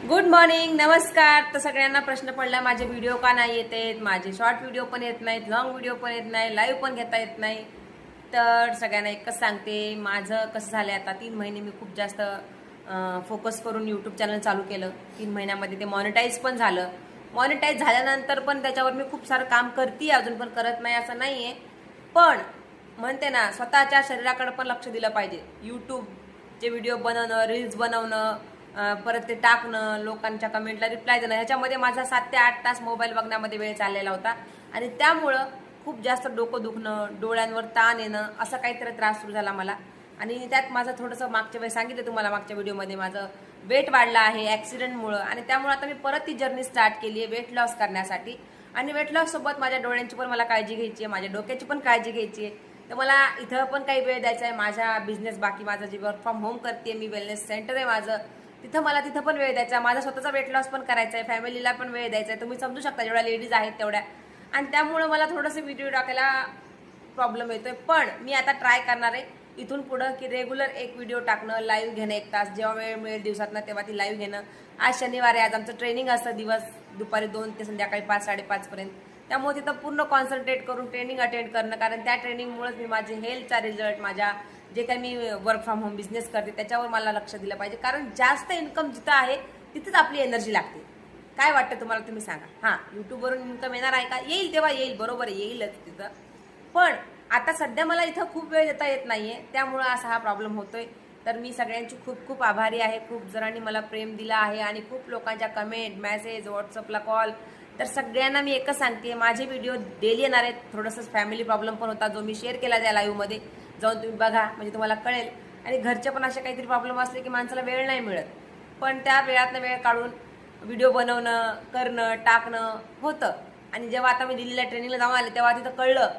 Good morning, नमस्कार. तर सगळ्यांना प्रश्न पडला माझे व्हिडिओ का नाही येत आहेत, माझे शॉर्ट व्हिडिओ पण येत नाहीत, लॉंग व्हिडिओ पण येत नाही, लाईव्ह पण घेता येत नाही. तर सगळ्यांना एकच सांगते, माझं कसं झालं आता 3 महिने मी खूप जास्त फोकस करून यूट्यूब चॅनल चालू केलं. 3 महिन्यामध्ये ते मॉनिटाईज पण झालं. मॉनिटाईज झाल्यानंतर पण त्याच्यावर मी खूप सारं काम करते, अजून पण करत नाही असं नाही आहे. पण म्हणते ना, स्वतःच्या शरीराकडे पण लक्ष दिलं पाहिजे. यूट्यूबचे व्हिडिओ बनवणं, रील्स बनवणं, परत ते टाकणं, लोकांच्या कमेंटला रिप्लाय देणं, ह्याच्यामध्ये माझा 7 ते 8 तास मोबाईल बघण्यामध्ये वेळ चाललेला होता. आणि त्यामुळं खूप जास्त डोकं दुखणं, डोळ्यांवर ताण येणं, असा काहीतरी त्रास सुरू झाला मला. आणि त्यात माझं थोडंसं मागच्या वेळी सांगितलं तुम्हाला, मागच्या व्हिडिओमध्ये माझं वेट वाढलं आहे ॲक्सिडेंटमुळं. आणि त्यामुळे आता मी परत ती जर्नी स्टार्ट केली आहे वेट लॉस करण्यासाठी. आणि वेट लॉस सोबत माझ्या डोळ्यांची पण मला काळजी घ्यायची आहे, माझ्या डोक्याची पण काळजी घ्यायची आहे. तर मला इथं पण काही वेळ द्यायचा आहे. माझा बिझनेस, बाकी माझं जे वर्क फ्रॉम होम करते मी, वेलनेस सेंटर आहे माझं, तिथं पण वेळ द्यायचा. माझा स्वतःचा वेट लॉस पण करायचा आहे, फॅमिलीला पण वेळ द्यायचा आहे. तुम्ही समजू शकता जेवढ्या लेडीज आहेत तेवढ्या. आणि त्यामुळं मला थोडंसं व्हिडिओ टाकायला प्रॉब्लेम येतोय. पण मी आता ट्राय करणार आहे इथून पुढं की रेग्युलर एक व्हिडिओ टाकणं, लाईव्ह घेणं 1 तास, जेव्हा वेळ मिळेल दिवसातनं तेव्हा ती लाईव्ह घेणं. आज शनिवार आहे, आज आमचं ट्रेनिंग असतं दिवस दुपारी 2 ते संध्याकाळी 5-5:30 पर्यंत. त्यामुळे तिथं पूर्ण कॉन्सन्ट्रेट करून ट्रेनिंग अटेंड करणं, कारण त्या ट्रेनिंगमुळेच मी माझे हेल्थचा रिझल्ट, माझ्या जे काही मी वर्क फ्रॉम होम बिझनेस करते त्याच्यावर मला लक्ष दिलं पाहिजे. कारण जास्त इन्कम जिथं आहे तिथंच आपली एनर्जी लागते. काय वाटतं तुम्हाला, तुम्ही सांगा. हां, यूट्यूबवरून इन्कम येणार आहे का? येईल तेव्हा येईल, बरोबर येईलच तिथं. पण आता सध्या मला इथं खूप वेळ देता येत नाहीये, त्यामुळं असा हा प्रॉब्लेम होतोय. तर मी सगळ्यांची खूप खूप आभारी आहे. खूप जणांनी मला प्रेम दिलं आहे आणि खूप लोकांच्या कमेंट, मेसेज, व्हॉट्सअपला कॉल. तर सगळ्यांना मी एकच सांगते, माझे व्हिडिओ डेली येणार आहेत. थोडंसं फॅमिली प्रॉब्लेम पण होता, जो मी शेअर केला त्या लाईव्हमध्ये, जाऊन तुम्ही बघा म्हणजे तुम्हाला कळेल. आणि घरचे पण असे काहीतरी प्रॉब्लेम असले की माणसाला वेळ नाही मिळत, पण त्या वेळातनं वेळ काढून व्हिडिओ बनवणं, करणं, टाकणं होतं. आणि जेव्हा आता मी दिल्लीला ट्रेनिंगला जाऊन आले तेव्हा तिथं कळलं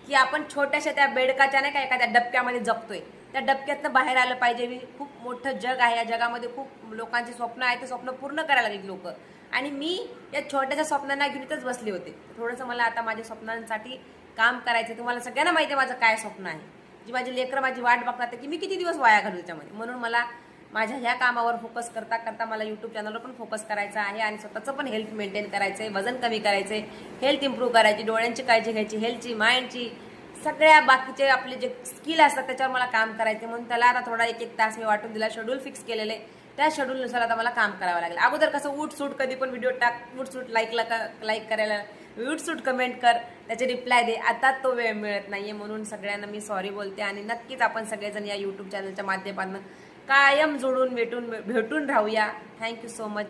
की आपण छोट्याशा त्या बेडकाच्या नाही का एखाद्या डबक्यामध्ये जगतोय. त्या डबक्यातनं बाहेर आलं पाहिजे. खूप मोठं जग आहे, या जगामध्ये खूप लोकांची स्वप्न आहेत, ते स्वप्न पूर्ण करायला लागली लोक. आणि मी या छोट्याशा स्वप्नांना घेऊन इथंच बसले होते. थोडंसं मला आता माझ्या स्वप्नांसाठी काम करायचं. तुम्हाला सगळ्यांना माहिती आहे माझं काय स्वप्न आहे, जी माझी लेकरं माझी वाट बघतात की मी किती दिवस वाया घालू त्याच्यामध्ये. म्हणून मला माझ्या ह्या कामावर फोकस करता करता मला यूट्यूब चॅनलवर पण फोकस करायचा आहे. आणि स्वतःचं पण हेल्थ मेंटेन करायचं आहे, वजन कमी करायचं आहे, हेल्थ इम्प्रूव्ह करायची, डोळ्यांची काळजी घ्यायची, हेल्थची, माइंडची, सगळ्या बाकीचे आपले जे स्किल असतात त्याच्यावर मला काम करायचे. म्हणून त्याला आता थोडा 1-1 तास मी वाटून दिला, शेड्यूल फिक्स केलेले. त्या शेड्यूलनुसार आता मला काम करावं लागेल. अगोदर कसं उठसूट कधी पण व्हिडिओ टाक, उठसूट लाईक करायला, उठसूट कमेंट कर, त्याचे रिप्लाय दे. आता तो वेळ मिळत नाहीये. म्हणून सगळ्यांना मी सॉरी बोलते. आणि नक्कीच आपण सगळेजण या यूट्यूब चॅनलच्या माध्यमातून कायम जोडून भेटून राहूया. Thank you so much.